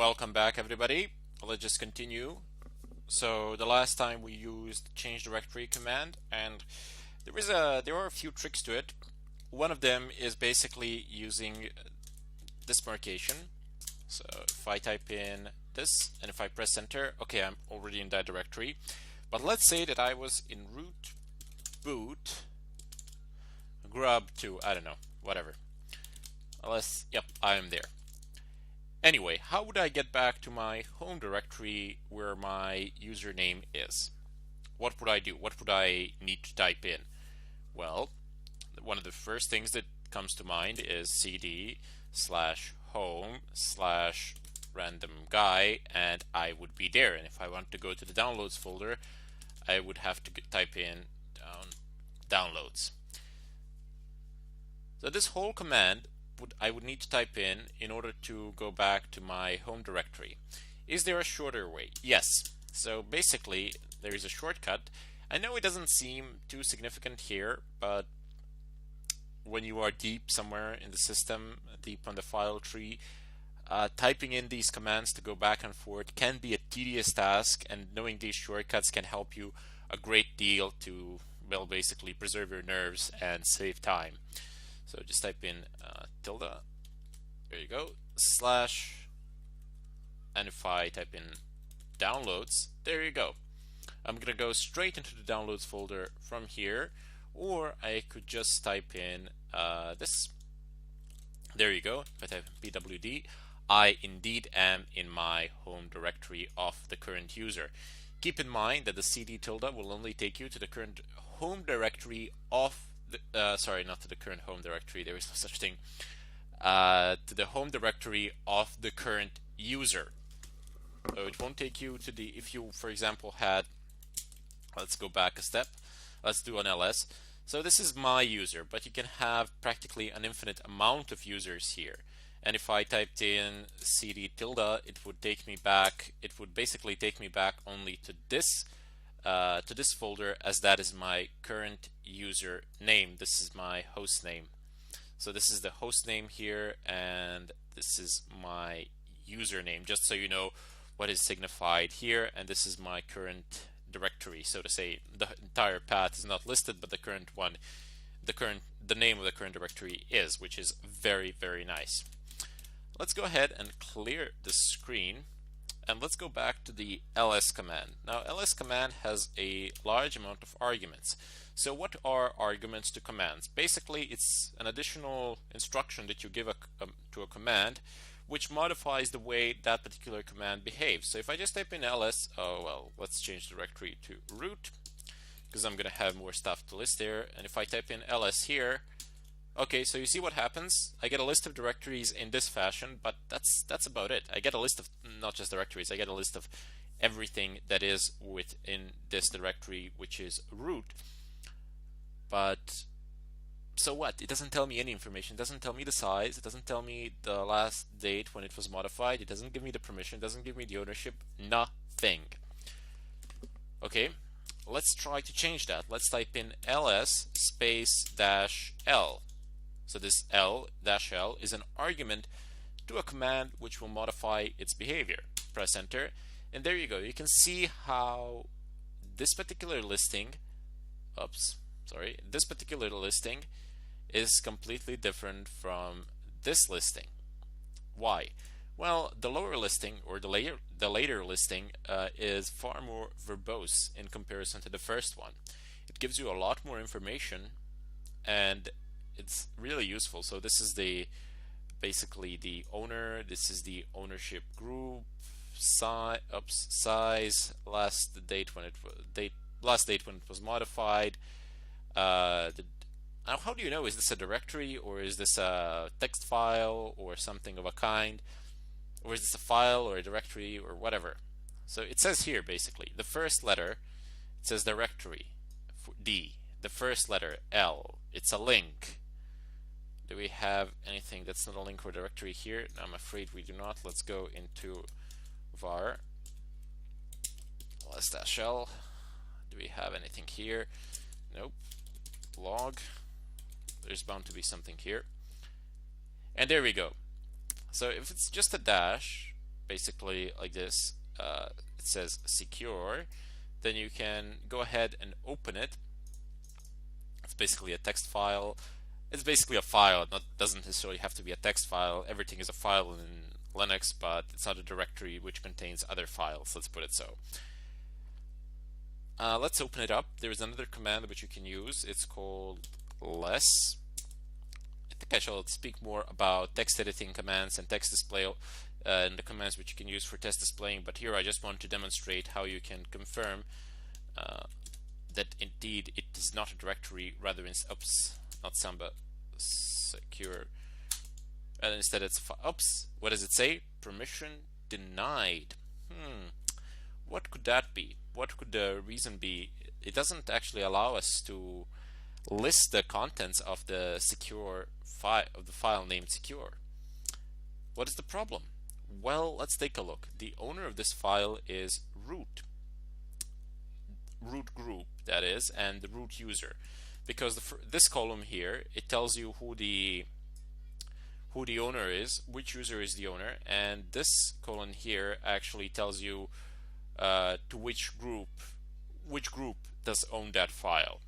Welcome back, everybody. Let's just continue. So the last time we used change directory command, and there are a few tricks to it. One of them is basically using this marcation. So if I type in this and if I press enter, okay, I'm already in that directory. But let's say that I was in root boot grub2, I don't know, whatever. Yep, I am there. Anyway, how would I get back to my home directory where my username is? What would I do? What would I need to type in? Well, one of the first things that comes to mind is cd/home/random guy, and I would be there. And if I want to go to the downloads folder, I would have to type in downloads. So this whole command I would need to type in order to go back to my home directory. Is there a shorter way? Yes. So basically, there is a shortcut. I know it doesn't seem too significant here, but when you are deep somewhere in the system, deep on the file tree, typing in these commands to go back and forth can be a tedious task, and knowing these shortcuts can help you a great deal to, well, basically preserve your nerves and save time. So just type in tilde, there you go, slash, and if I type in downloads, there you go. I'm gonna go straight into the downloads folder from here, or I could just type in this. There you go. If I type pwd, I indeed am in my home directory of the current user. Keep in mind that the cd tilde will only take you to the current home directory of sorry, not to the current home directory, there is no such thing, to the home directory of the current user. So it won't take you to the, if you, for example, had, let's go back a step, let's do an ls. So this is my user, but you can have practically an infinite amount of users here. And if I typed in cd tilde, it would take me back, it would basically take me back only to this folder, as that is my current user name. This is my host name. So this is the host name here, and this is my username, just so you know what is signified here. And this is my current directory, so to say. The entire path is not listed, but the current one, the name of the current directory is, which is very, very nice. Let's go ahead and clear the screen. And let's go back to the ls command. Now, ls command has a large amount of arguments. So what are arguments to commands? Basically, it's an additional instruction that you give to a command, which modifies the way that particular command behaves. So if I just type in ls, oh well, let's change the directory to root, because I'm going to have more stuff to list there. And if I type in ls here, okay, so you see what happens. I get a list of directories in this fashion, but that's about it. I get a list of not just directories, I get a list of everything that is within this directory, which is root. But so what? It doesn't tell me any information. It doesn't tell me the size. It doesn't tell me the last date when it was modified. It doesn't give me the permission. It doesn't give me the ownership. Nothing. Okay, let's try to change that. Let's type in ls space -l. So this l-l is an argument to a command which will modify its behavior. Press enter, and there you go. You can see how this particular listing, this particular listing is completely different from this listing. Why? Well, the lower listing, or the later listing, is far more verbose in comparison to the first one. It gives you a lot more information, and it's really useful. So this is basically the owner. This is the ownership group, size, last date when it was modified. Now, how do you know? Is this a directory, or is this a text file, or something of a kind, or is this a file or a directory or whatever? So it says here basically the first letter, it says directory, D. The first letter, L. It's a link. Do we have anything that's not a link or directory here? No, I'm afraid we do not. Let's go into var ls-l. Do we have anything here? Nope. Log. There's bound to be something here. And there we go. So if it's just a dash, basically like this. It says secure. Then you can go ahead and open it. It's basically a text file. It's basically a file. It doesn't necessarily have to be a text file. Everything is a file in Linux, but it's not a directory which contains other files. Let's put it so. Let's open it up. There's another command which you can use. It's called less. I think I shall speak more about text editing commands and text display and the commands which you can use for text displaying, but here I just want to demonstrate how you can confirm that indeed it is not a directory, rather not Samba secure, and instead it's what does it say? Permission denied. What could that be? What could the reason be? It doesn't actually allow us to list the contents of the secure file, of the file named secure. What is the problem? Well, let's take a look. The owner of this file is root group, that is, and the root user, because this column here, it tells you who the owner is, which user is the owner, and this column here actually tells you to which group does own that file.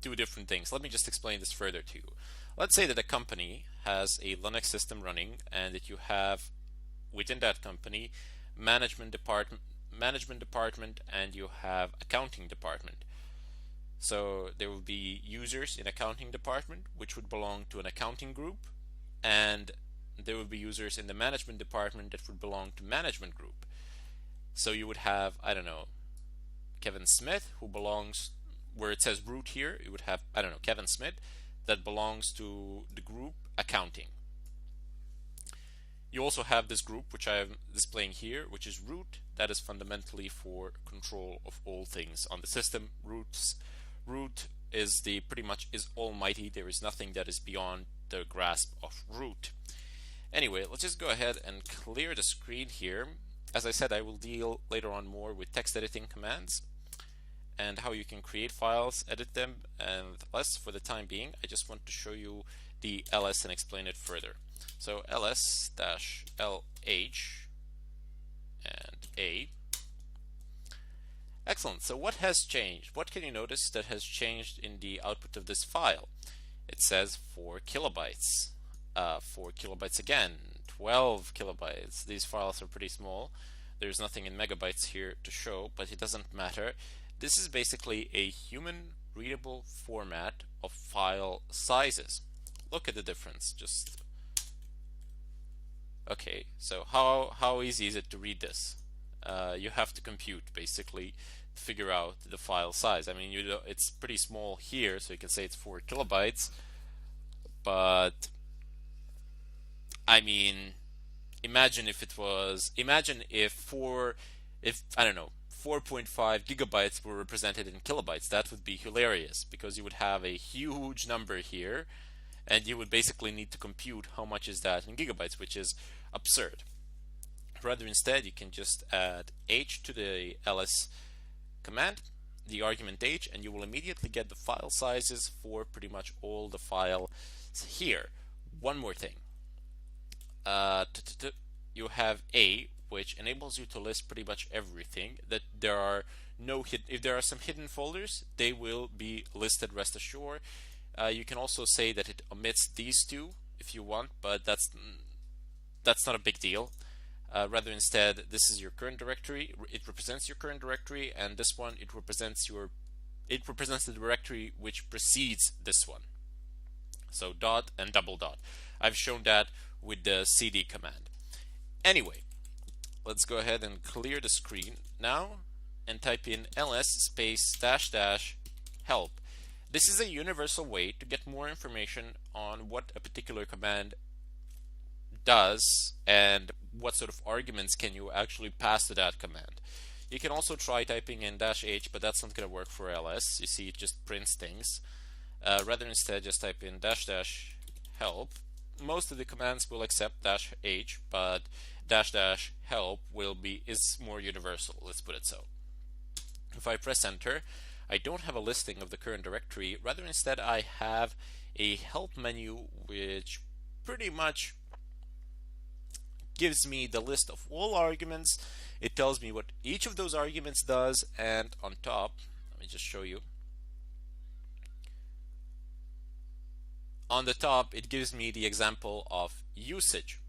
Two different things. Let me just explain this further to you. Let's say that a company has a Linux system running, and that you have within that company management department, and you have accounting department. So there will be users in accounting department which would belong to an accounting group, and there would be users in the management department that would belong to management group. So you would have, I don't know, Kevin Smith, who belongs where it says root here. You would have, I don't know, Kevin Smith that belongs to the group accounting. You also have this group which I am displaying here, which is root. That is fundamentally for control of all things on the system. Root is pretty much almighty. There is nothing that is beyond the grasp of root. Anyway, let's just go ahead and clear the screen here. As I said, I will deal later on more with text editing commands and how you can create files, edit them, and less. For the time being, I just want to show you the ls and explain it further. So ls-lh and a. Excellent. So what has changed? What can you notice that has changed in the output of this file? It says 4 kilobytes. 4 kilobytes again, 12 kilobytes. These files are pretty small. There's nothing in megabytes here to show, but it doesn't matter. This is basically a human readable format of file sizes. Look at the difference. Just okay, so how easy is it to read this? You have to compute basically to figure out the file size. I mean, it's pretty small here, so you can say it's 4 kilobytes, but I mean, imagine if I don't know, 4.5 gigabytes were represented in kilobytes. That would be hilarious, because you would have a huge number here, and you would basically need to compute how much is that in gigabytes, which is absurd. Rather, instead, you can just add h to the ls command, the argument h, and you will immediately get the file sizes for pretty much all the files here. One more thing. You have a, which enables you to list pretty much everything. That there are if there are some hidden folders, they will be listed, rest assured. You can also say that it omits these two if you want, but that's not a big deal. Rather, instead, this is your current directory. It represents your current directory, and this one, it represents the directory which precedes this one. So dot and double dot. I've shown that with the cd command. Anyway, let's go ahead and clear the screen now and type in ls space -- help. This is a universal way to get more information on what a particular command does and what sort of arguments can you actually pass to that command. You can also try typing in -h, but that's not going to work for ls. You see, it just prints things. Rather, instead, just type in -- help. Most of the commands will accept -h, but -- help is more universal. Let's put it so. If I press enter, I don't have a listing of the current directory. Rather, instead, I have a help menu which pretty much gives me the list of all arguments. It tells me what each of those arguments does, and on top, let me just show you. On the top, it gives me the example of usage.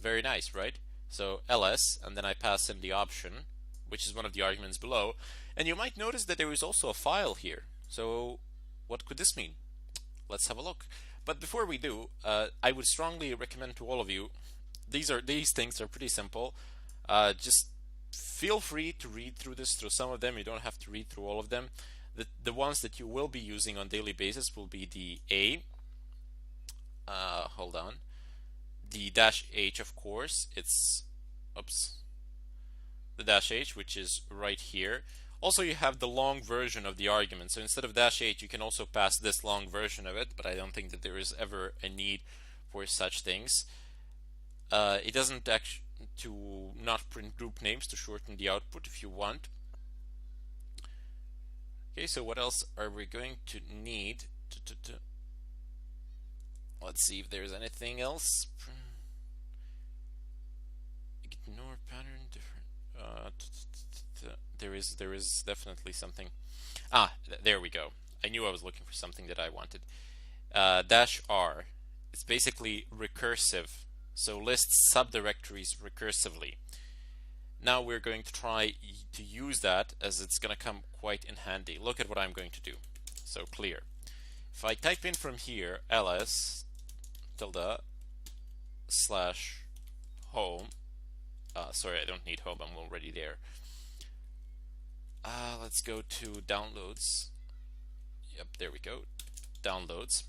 Very nice, right? So ls, and then I pass in the option, which is one of the arguments below. And you might notice that there is also a file here. So what could this mean? Let's have a look. But before we do, I would strongly recommend to all of you, these things are pretty simple. Just feel free to read through some of them. You don't have to read through all of them. The ones that you will be using on daily basis will be the hold on, the -h, of course. It's the -h, which is right here. Also, you have the long version of the argument. So instead of -h, you can also pass this long version of it, but I don't think that there is ever a need for such things. It doesn't actually to not print group names to shorten the output if you want. Okay, so what else are we going to need? Let's see if there's anything else. Ignore pattern different. There is definitely something. There we go. I knew I was looking for something that I wanted. -r. It's basically recursive. So lists subdirectories recursively. Now we're going to try to use that, as it's going to come quite in handy. Look at what I'm going to do. So clear. If I type in from here ls /home. Sorry, I don't need home. I'm already there. Let's go to downloads. Yep, there we go. Downloads.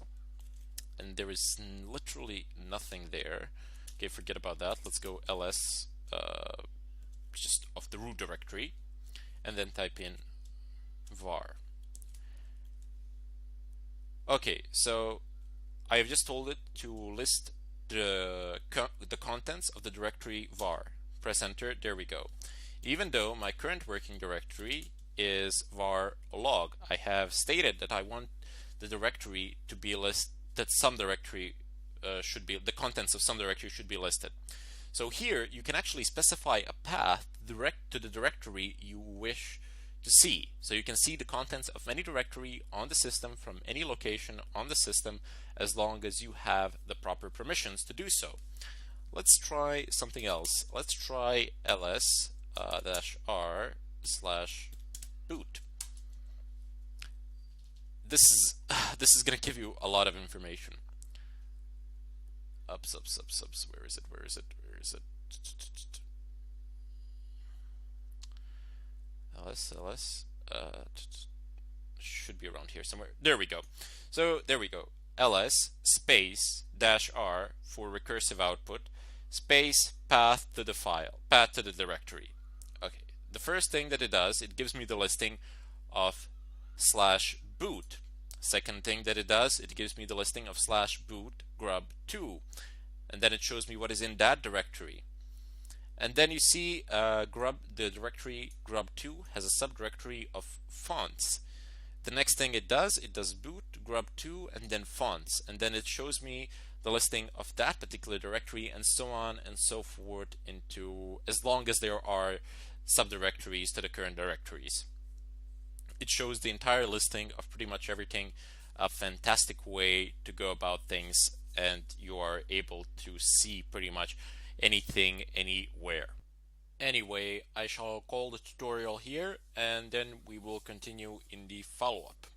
And there is literally nothing there. Okay, forget about that. Let's go ls just of the root directory, and then type in var. Okay, so I have just told it to list the contents of the directory var. Press enter. There we go. Even though my current working directory is var log, I have stated that I want the directory to be listed, that some directory should be, the contents of some directory should be listed. So here you can actually specify a path direct to the directory you wish to see. So you can see the contents of any directory on the system from any location on the system, as long as you have the proper permissions to do so. Let's try something else. Let's try ls -r/boot. This is going to give you a lot of information. Ups. Where is it? ls should be around here somewhere. There we go. So there we go. ls space -r for recursive output, space path to the file, path to the directory. Okay. The first thing that it does, it gives me the listing of /boot. Second thing that it does, it gives me the listing of /boot grub2, and then it shows me what is in that directory. And then you see the directory grub2 has a subdirectory of fonts. The next thing it does boot grub2 and then fonts, and then it shows me the listing of that particular directory, and so on and so forth, into as long as there are subdirectories to the current directories. It shows the entire listing of pretty much everything. A fantastic way to go about things, and you are able to see pretty much anything anywhere. Anyway, I shall call the tutorial here, and then we will continue in the follow-up.